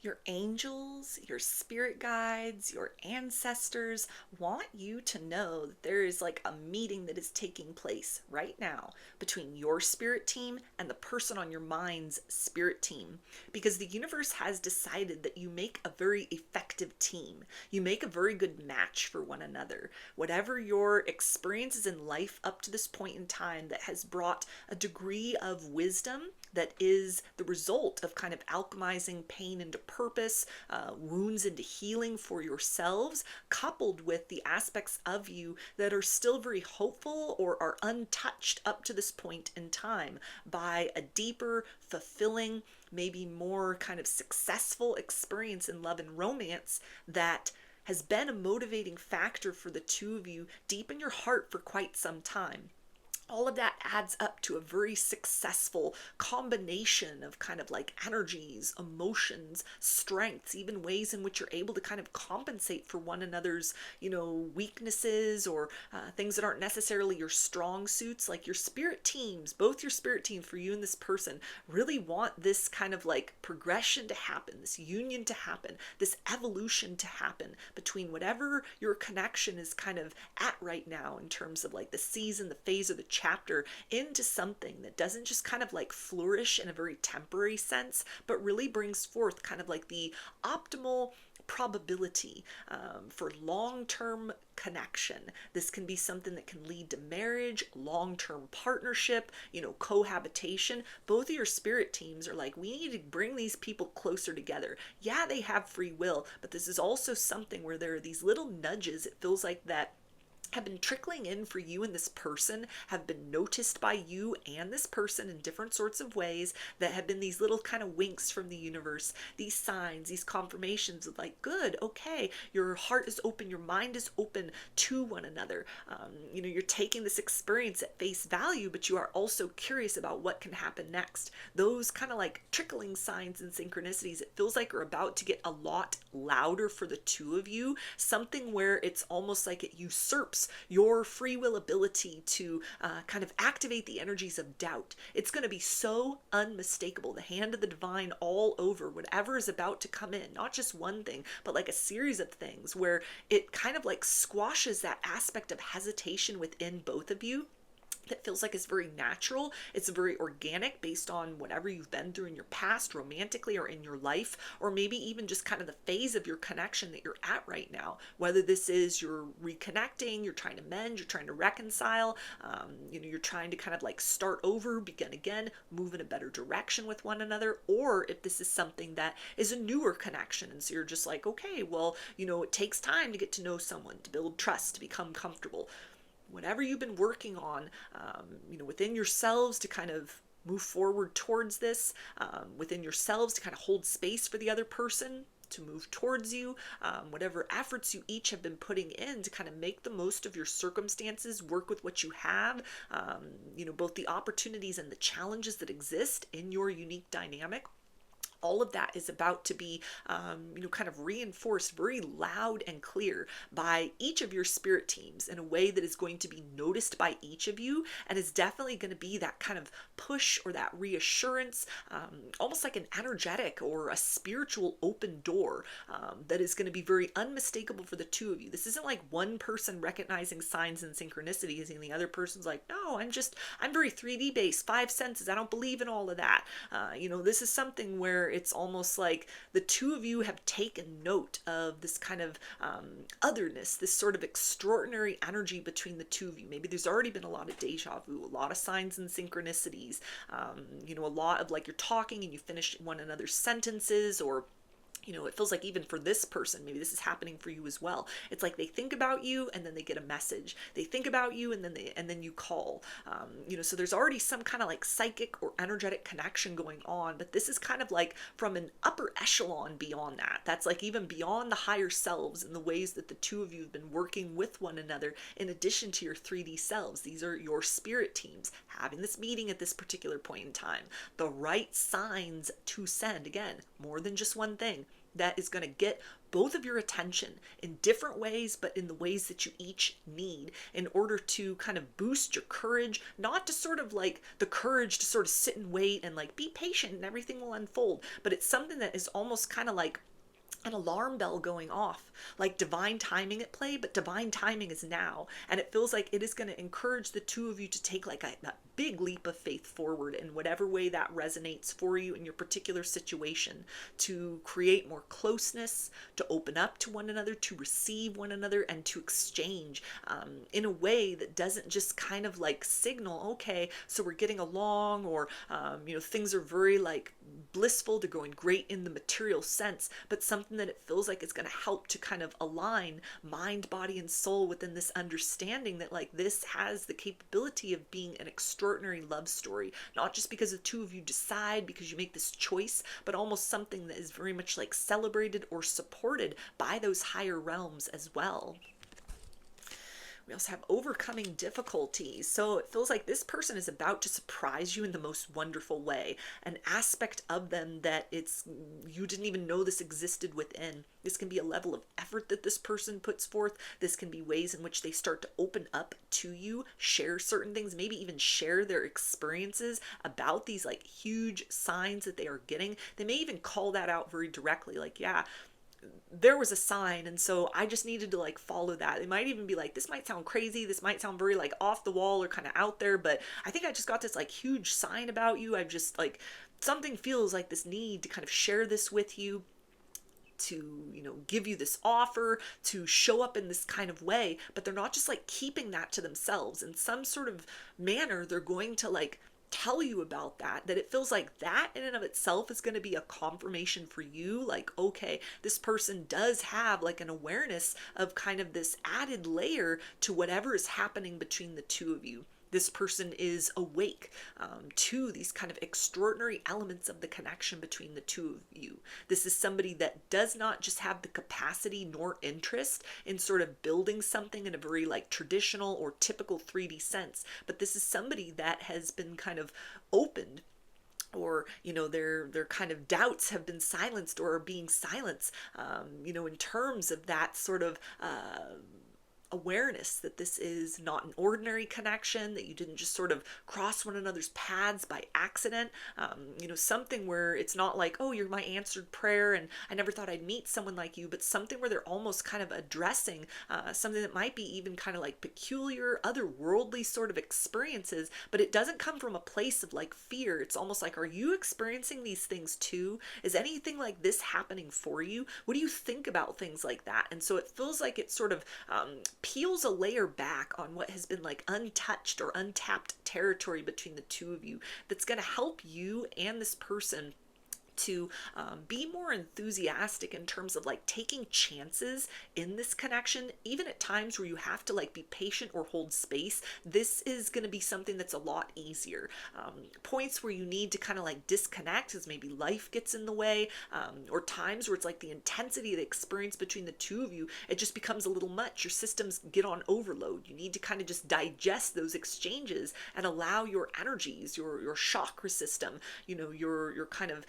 Your angels, your spirit guides, your ancestors want you to know that there is like a meeting that is taking place right now between your spirit team and the person on your mind's spirit team. Because the universe has decided that you make a very effective team. You make a very good match for one another. Whatever your experiences in life up to this point in time that has brought a degree of wisdom that is the result of kind of alchemizing pain into purpose, wounds into healing for yourselves, coupled with the aspects of you that are still very hopeful or are untouched up to this point in time by a deeper, fulfilling, maybe more kind of successful experience in love and romance that has been a motivating factor for the two of you deep in your heart for quite some time. All of that adds up to a very successful combination of kind of like energies, emotions, strengths, even ways in which you're able to kind of compensate for one another's, weaknesses or things that aren't necessarily your strong suits. Like your spirit teams, both your spirit teams for you and this person really want this kind of like progression to happen, this union to happen, this evolution to happen between whatever your connection is kind of at right now in terms of like the season, the phase, or the chapter into something that doesn't just kind of like flourish in a very temporary sense, but really brings forth kind of like the optimal probability for long-term connection. This can be something that can lead to marriage, long-term partnership, cohabitation. Both of your spirit teams are like, we need to bring these people closer together. Yeah, they have free will, but this is also something where there are these little nudges. It feels like that have been trickling in for you and this person, have been noticed by you and this person in different sorts of ways, that have been these little kind of winks from the universe, these signs, these confirmations of like, good, okay, your heart is open, your mind is open to one another. You're taking this experience at face value, but you are also curious about what can happen next. Those kind of like trickling signs and synchronicities, it feels like are about to get a lot louder for the two of you, something where it's almost like it usurps your free will ability to kind of activate the energies of doubt. It's going to be so unmistakable, the hand of the divine all over whatever is about to come in, not just one thing, but like a series of things where it kind of like squashes that aspect of hesitation within both of you that feels like it's very natural. It's very organic based on whatever you've been through in your past, romantically or in your life, or maybe even just kind of the phase of your connection that you're at right now. Whether this is you're reconnecting, you're trying to mend, you're trying to reconcile, you're trying to kind of like start over, begin again, move in a better direction with one another, or if this is something that is a newer connection. And so you're just like, okay, well, it takes time to get to know someone, to build trust, to become comfortable. Whatever you've been working on, within yourselves to kind of move forward towards this, within yourselves to kind of hold space for the other person to move towards you, whatever efforts you each have been putting in to kind of make the most of your circumstances, work with what you have, both the opportunities and the challenges that exist in your unique dynamic. All of that is about to be, kind of reinforced very loud and clear by each of your spirit teams in a way that is going to be noticed by each of you, and is definitely going to be that kind of push or that reassurance, almost like an energetic or a spiritual open door that is going to be very unmistakable for the two of you. This isn't like one person recognizing signs and synchronicities and the other person's like, no, I'm very 3D based, five senses. I don't believe in all of that. This is something where it's almost like the two of you have taken note of this kind of otherness, this sort of extraordinary energy between the two of you. Maybe there's already been a lot of deja vu, a lot of signs and synchronicities, a lot of like you're talking and you finish one another's sentences, or it feels like even for this person, maybe this is happening for you as well. It's like they think about you and then they get a message. They think about you and then you call. So there's already some kind of like psychic or energetic connection going on, but this is kind of like from an upper echelon beyond that. That's like even beyond the higher selves and the ways that the two of you have been working with one another in addition to your 3D selves. These are your spirit teams having this meeting at this particular point in time. The right signs to send, again, more than just one thing. that is going to get both of your attention in different ways, but in the ways that you each need in order to kind of boost your courage, not to sort of like the courage to sort of sit and wait and like be patient and everything will unfold, but it's something that is almost kind of like an alarm bell going off, like divine timing at play, but divine timing is now. And it feels like it is going to encourage the two of you to take like a big leap of faith forward in whatever way that resonates for you in your particular situation, to create more closeness, to open up to one another, to receive one another, and to exchange in a way that doesn't just kind of like signal, okay, so we're getting along, or, things are very like blissful, they're going great in the material sense, but something that it feels like is going to help to kind of align mind, body, and soul within this understanding that like this has the capability of being an extraordinary love story, not just because the two of you decide, because you make this choice, but almost something that is very much like celebrated or supported by those higher realms as well. We also have overcoming difficulties. So it feels like this person is about to surprise you in the most wonderful way. An aspect of them that you didn't even know this existed within. This can be a level of effort that this person puts forth. This can be ways in which they start to open up to you, share certain things, maybe even share their experiences about these like huge signs that they are getting. They may even call that out very directly, like, yeah, there was a sign, and so I just needed to like follow that. It might even be like, this might sound crazy, this might sound very like off the wall or kind of out there, but I think I just got this like huge sign about you. I just like, something feels like this need to kind of share this with you, to give you this offer, to show up in this kind of way. But they're not just like keeping that to themselves. In some sort of manner, they're going to like tell you about that it feels like that in and of itself is going to be a confirmation for you, like, okay, this person does have like an awareness of kind of this added layer to whatever is happening between the two of you. This person is awake to these kind of extraordinary elements of the connection between the two of you. This is somebody that does not just have the capacity nor interest in sort of building something in a very like traditional or typical 3D sense, but this is somebody that has been kind of opened, or their kind of doubts have been silenced or are being silenced, in terms of that sort of awareness that this is not an ordinary connection, that you didn't just sort of cross one another's paths by accident, something where it's not like, oh, you're my answered prayer and I never thought I'd meet someone like you, but something where they're almost kind of addressing something that might be even kind of like peculiar, otherworldly sort of experiences, but it doesn't come from a place of like fear. It's almost like, are you experiencing these things too? Is anything like this happening for you? What do you think about things like that? And so it feels like it sort of peels a layer back on what has been like untouched or untapped territory between the two of you, that's going to help you and this person to be more enthusiastic in terms of like taking chances in this connection, even at times where you have to like be patient or hold space. This is going to be something that's a lot easier. Points where you need to kind of like disconnect as maybe life gets in the way, or times where it's like the intensity of the experience between the two of you, it just becomes a little much. Your systems get on overload. You need to kind of just digest those exchanges and allow your energies, your chakra system, your kind of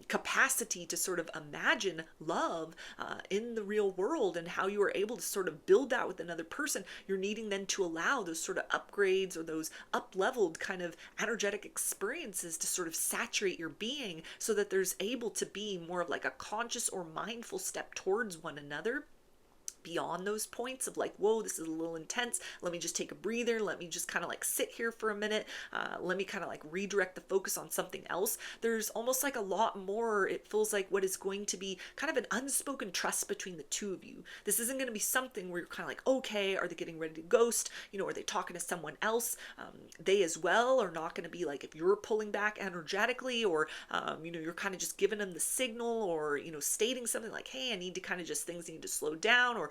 capacity to sort of imagine love in the real world, and how you are able to sort of build that with another person. You're needing then to allow those sort of upgrades or those up-leveled kind of energetic experiences to sort of saturate your being, so that there's able to be more of like a conscious or mindful step towards one another, beyond those points of like, whoa, this is a little intense, let me just take a breather, let me just kind of like sit here for a minute, let me kind of like redirect the focus on something else. There's almost like a lot more, it feels like, what is going to be kind of an unspoken trust between the two of you. This isn't going to be something where you're kind of like, okay, are they getting ready to ghost, are they talking to someone else? They as well are not going to be like, if you're pulling back energetically, or you're kind of just giving them the signal, or stating something like, hey, I need to kind of just, things need to slow down, or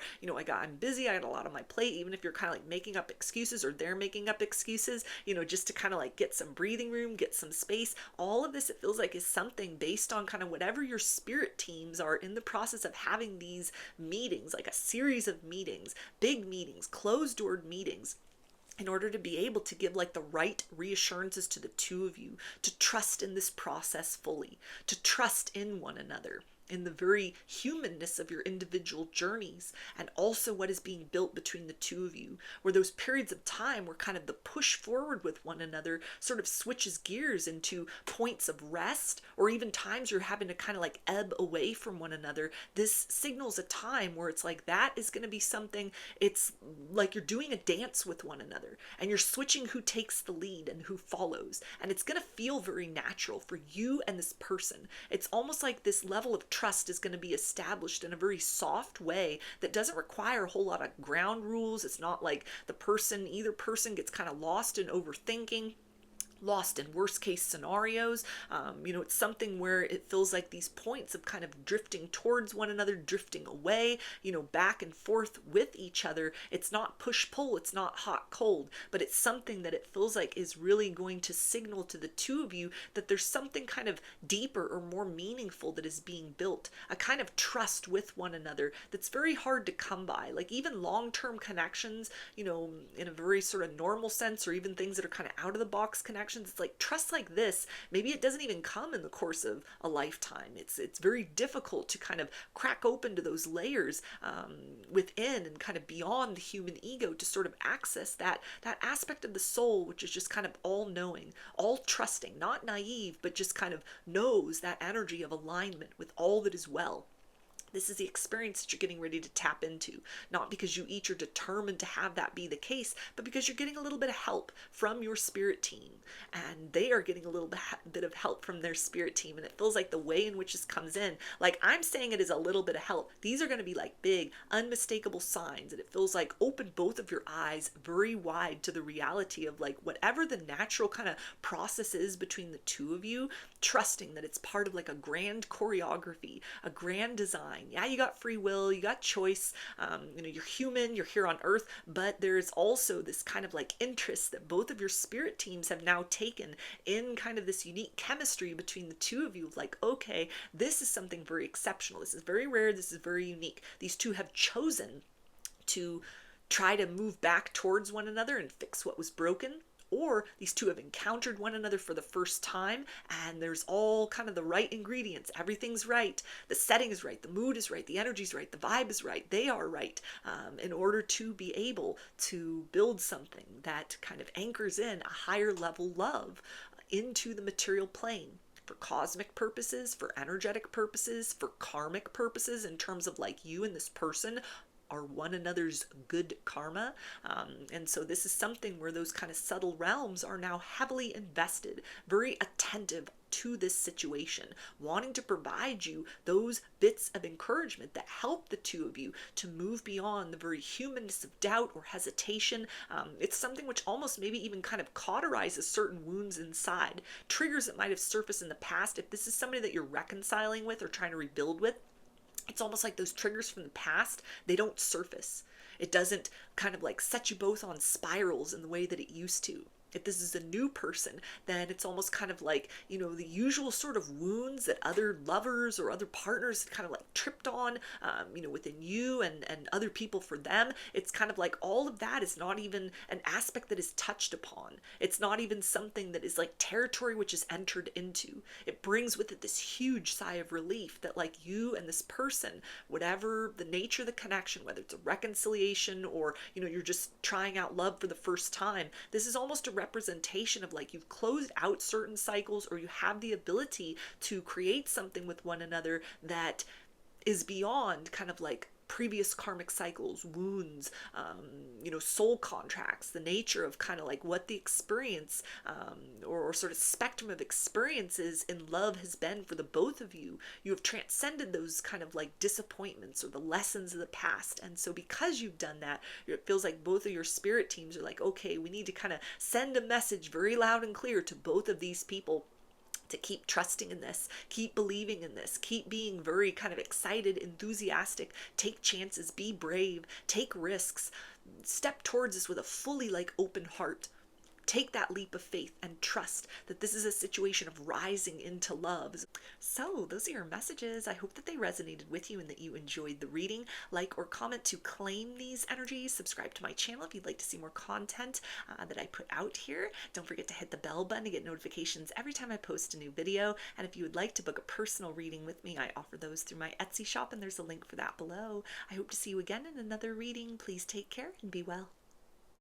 I'm busy, I got a lot on my plate, even if you're kind of like making up excuses, or they're making up excuses, just to kind of like get some breathing room, get some space. All of this, it feels like, is something based on kind of whatever your spirit teams are in the process of having these meetings, like a series of meetings, big meetings, closed-door meetings, in order to be able to give like the right reassurances to the two of you, to trust in this process fully, to trust in one another. in the very humanness of your individual journeys, and also what is being built between the two of you, where those periods of time where kind of the push forward with one another sort of switches gears into points of rest, or even times you're having to kind of like ebb away from one another. This signals a time where it's like that is going to be something, it's like you're doing a dance with one another and you're switching who takes the lead and who follows, and it's going to feel very natural for you and this person. It's almost like this level of trust is going to be established in a very soft way that doesn't require a whole lot of ground rules. It's not like either person gets kind of lost in overthinking, lost in worst case scenarios. It's something where it feels like these points of kind of drifting towards one another, drifting away, back and forth with each other. It's not push pull, it's not hot cold, but it's something that it feels like is really going to signal to the two of you that there's something kind of deeper or more meaningful that is being built, a kind of trust with one another that's very hard to come by. Like even long-term connections, in a very sort of normal sense, or even things that are kind of out of the box connections, it's like trust like this, maybe it doesn't even come in the course of a lifetime. It's very difficult to kind of crack open to those layers within and kind of beyond the human ego to sort of access that aspect of the soul, which is just kind of all knowing, all trusting, not naive, but just kind of knows that energy of alignment with all that is well. This is the experience that you're getting ready to tap into, not because you each are determined to have that be the case, but because you're getting a little bit of help from your spirit team, and they are getting a little bit of help from their spirit team. And it feels like the way in which this comes in, like I'm saying it is a little bit of help. These are going to be like big, unmistakable signs, and it feels like open both of your eyes very wide to the reality of like whatever the natural kind of process is between the two of you, trusting that it's part of like a grand choreography, a grand design. Yeah, you got free will, you got choice, you're human, you're here on earth, but there's also this kind of like interest that both of your spirit teams have now taken in kind of this unique chemistry between the two of you. Like, okay, this is something very exceptional. This is very rare. This is very unique. These two have chosen to try to move back towards one another and fix what was broken, or these two have encountered one another for the first time and there's all kind of the right ingredients. Everything's right. The setting is right. The mood is right. The energy is right. The vibe is right. They are right, in order to be able to build something that kind of anchors in a higher level love into the material plane. For cosmic purposes, for energetic purposes, for karmic purposes, in terms of like you and this person are one another's good karma. And so this is something where those kind of subtle realms are now heavily invested, very attentive to this situation, wanting to provide you those bits of encouragement that help the two of you to move beyond the very humanness of doubt or hesitation. It's something which almost maybe even kind of cauterizes certain wounds inside, triggers that might have surfaced in the past. If this is somebody that you're reconciling with or trying to rebuild with, it's almost like those triggers from the past, they don't surface. It doesn't kind of like set you both on spirals in the way that it used to. If this is a new person, then it's almost kind of like, the usual sort of wounds that other lovers or other partners kind of like tripped on, within you and other people for them. It's kind of like all of that is not even an aspect that is touched upon. It's not even something that is like territory which is entered into. It brings with it this huge sigh of relief that like you and this person, whatever the nature of the connection, whether it's a reconciliation or, you're just trying out love for the first time, this is almost a representation of like you've closed out certain cycles, or you have the ability to create something with one another that is beyond kind of like previous karmic cycles, wounds, soul contracts, the nature of kind of like what the experience or sort of spectrum of experiences in love has been for the both of you. You have transcended those kind of like disappointments or the lessons of the past. And so because you've done that, it feels like both of your spirit teams are like, okay, we need to kind of send a message very loud and clear to both of these people to keep trusting in this, keep believing in this, keep being very kind of excited, enthusiastic, take chances, be brave, take risks, step towards this with a fully like open heart. Take that leap of faith and trust that this is a situation of rising into love. So, those are your messages. I hope that they resonated with you and that you enjoyed the reading. Like or comment to claim these energies. Subscribe to my channel if you'd like to see more content that I put out here. Don't forget to hit the bell button to get notifications every time I post a new video. And if you would like to book a personal reading with me, I offer those through my Etsy shop, and there's a link for that below. I hope to see you again in another reading. Please take care and be well.